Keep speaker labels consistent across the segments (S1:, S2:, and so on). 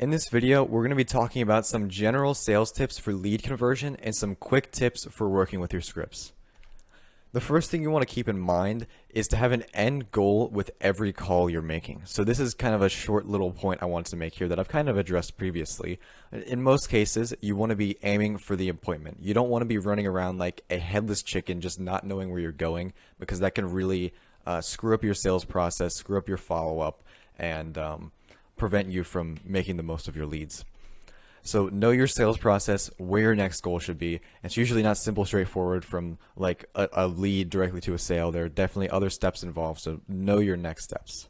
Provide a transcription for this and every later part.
S1: In this video, we're going to be talking about some general sales tips for lead conversion and some quick tips for working with your scripts. The first thing you want to keep in mind is to have an end goal with every call you're making. So this is kind of a short little point I wanted to make here that I've kind of addressed previously. In most cases, you want to be aiming for the appointment. You don't want to be running around like a headless chicken just not knowing where you're going, because that can really screw up your sales process, screw up your follow-up, and prevent you from making the most of your leads. So know your sales process, where your next goal should be. It's usually not simple, straightforward from like a lead directly to a sale. There are definitely other steps involved, so know your next steps.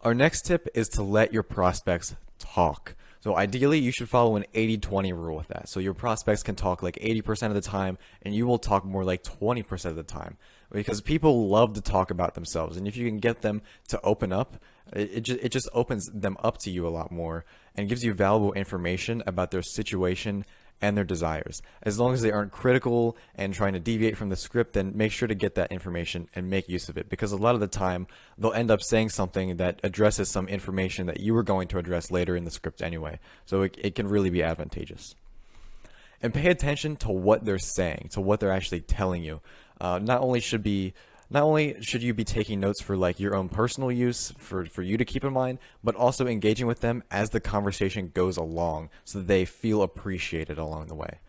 S1: Our next tip is to let your prospects talk. So ideally, you should follow an 80-20 rule with that. So your prospects can talk like 80% of the time, and you will talk more like 20% of the time, because people love to talk about themselves. And if you can get them to open up, it just opens them up to you a lot more and gives you valuable information about their situation and their desires. As long as they aren't critical and trying to deviate from the script, then make sure to get that information and make use of it, because a lot of the time they'll end up saying something that addresses some information that you were going to address later in the script anyway. So it can really be advantageous. And pay attention to what they're saying, to what they're actually telling you. Not only should you be taking notes for like your own personal use for you to keep in mind, but also engaging with them as the conversation goes along so that they feel appreciated along the way.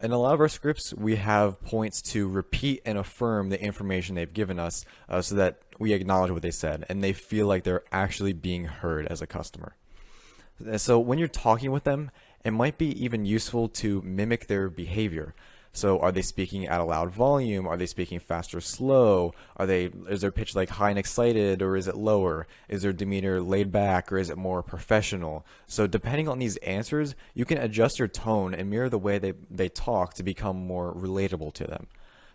S1: In a lot of our scripts, we have points to repeat and affirm the information they've given us so that we acknowledge what they said and they feel like they're actually being heard as a customer. So when you're talking with them, it might be even useful to mimic their behavior. So are they speaking at a loud volume? Are they speaking fast or slow? Is their pitch like high and excited, or is it lower? Is their demeanor laid back, or is it more professional? So depending on these answers, you can adjust your tone and mirror the way they talk to become more relatable to them.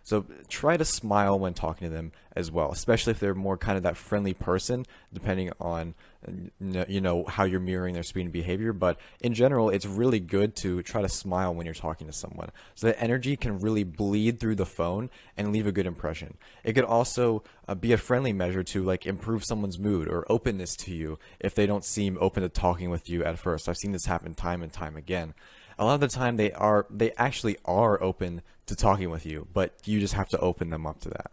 S1: So try to smile when talking to them as well, especially if they're more kind of that friendly person, depending on how you're mirroring their speed and behavior. But in general, it's really good to try to smile when you're talking to someone, so that energy can really bleed through the phone and leave a good impression. It could also be a friendly measure to like improve someone's mood or openness to you if they don't seem open to talking with you at first. I've seen this happen time and time again. A lot of the time they actually are open to talking with you, but you just have to open them up to that.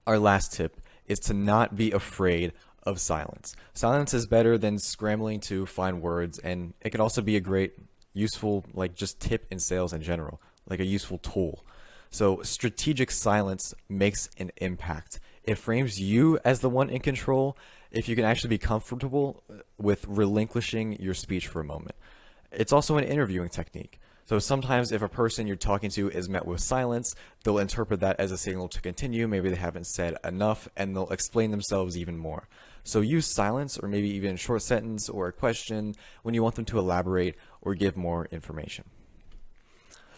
S1: Our last tip is to not be afraid of silence. Silence is better than scrambling to find words, and it can also be a great, useful, like just tip in sales in general, like a useful tool. So strategic silence makes an impact. It frames you as the one in control if you can actually be comfortable with relinquishing your speech for a moment. It's also an interviewing technique. So sometimes if a person you're talking to is met with silence, they'll interpret that as a signal to continue. Maybe they haven't said enough, and they'll explain themselves even more. So use silence, or maybe even a short sentence or a question, when you want them to elaborate or give more information.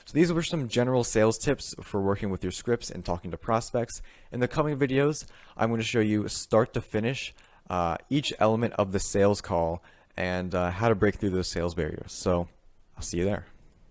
S1: So these were some general sales tips for working with your scripts and talking to prospects. In the coming videos, I'm going to show you start to finish each element of the sales call and how to break through those sales barriers. So I'll see you there.